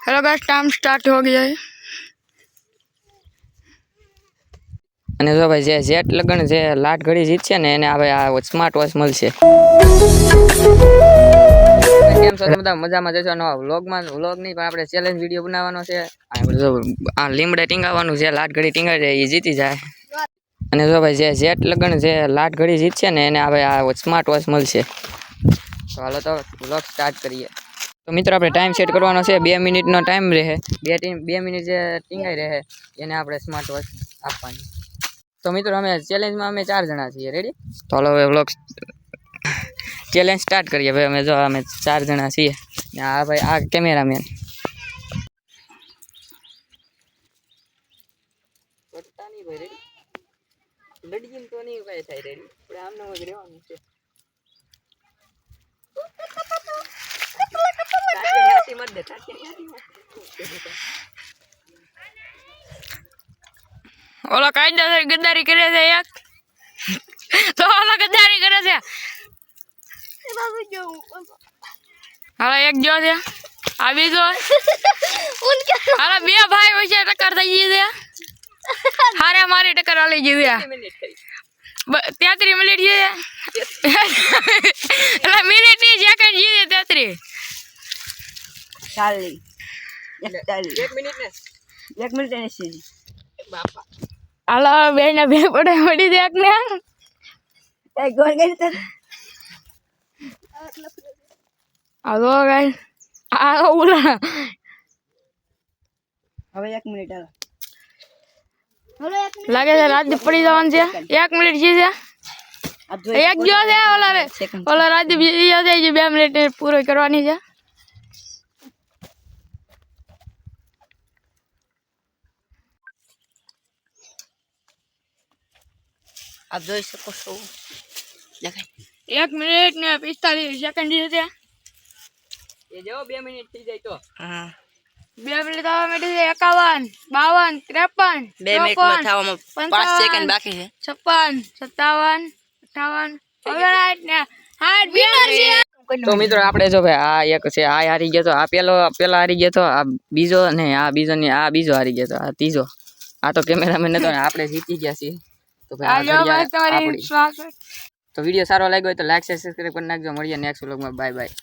Hello guys, time start हो गया है। અને જો ભાઈ જે જેટ લગન જે લાટ ઘડી જીતશે ને એને હવે આ સ્માર્ટ વોચ મળશે. કેમ છો તમે બધા? મજામાં જશો? નવા વ્લોગમાં વ્લોગ નહીં પણ આપણે ચેલેન્જ વિડીયો બનાવવાનો છે. આપણે જો આ લીમડે ટીંગાવવાનું છે, લાટ ઘડી ટીંગાઈ જાય એ જીતી જાય. અને જો ભાઈ જે જેટ લગન જે લાટ ઘડી જીતશે ને એને હવે આ સ્માર્ટ વોચ મળશે. તો હાલો તો વ્લોગ સ્ટાર્ટ કરીએ. તો મિત્રો આપણે ટાઈમ સેટ કરવાનો છે, 2 મિનિટનો ટાઈમ રહે. 2 મિનિટ જે ટીંગાઈ રહે એને આપણે સ્માર્ટ વોચ આપવાની. તો મિત્રો અમે ચેલેન્જમાં અમે 4 જણા છીએ. રેડી? તો હાલો હવે વ્લોગ ચેલેન્જ સ્ટાર્ટ કરીએ. ભાઈ અમે જો અમે 4 જણા છીએ ને આ ભાઈ આ કેમેરામેન. લડીએ તો નહીં કઈ થાય. રેડી? આપણે આમનો જ રહેવાનું છે. ओला कायदा गद्दारी करे છે એક તો ઓલા ગદ્દારી કરે છે. હાલા એક જો છે આ બીજો હાલા બે ભાઈ હોય છે ટક્કર થઈ ગઈ છે. હારે મારી ટક્કર આલી ગઈ છે. 33 મિનિટ છે એટલે મિનિટ ની સેકન્ડ જીતે 33 ચાલી 1 મિનિટ ને 1 મિનિટ ને સીધી બાપા. હાલા બે ને બે પડે પડી દે ને એ ગોળ ગઈ તો હાલો ગાઈસ આ ઓલા હવે 1 મિનિટ હાલો લાગે છે રાત પડી જવાનું છે. 1 મિનિટ છે એક જો છે ઓલા રાત બીજી છે 2 મિનિટ પૂરો કરવાની છે. આપ જોઈ શકો છો. 1 મિનિટ ને 45 સેકન્ડ છે. એ જો 2 મિનિટ થઈ જાય તો હા 2 મિનિટ થવા માંડી છે. 51 52 53 2 મિનિટમાં થવામાં 5 સેકન્ડ બાકી છે. 56 57 58 59 ને 60 તો મિત્રો આપણે જો ભાઈ આ એક છે આ હારી ગયો તો આ પેલા હારી ગયો તો આ બીજો ને આ બીજો ને આ બીજો હારી ગયો તો આ ત્રીજો. આ તો કેમેરામેન નતો ને આપણે જીતી ગયા છીએ. તો ભાઈ આ ઘડિયાળ આપણી. તો વિડીયો સારો લાગ્યો હોય તો લાઈક સબસ્ક્રાઇબ કરી નાખજો. મળીએ નેક્સ્ટ વ્લોગમાં. Bye bye.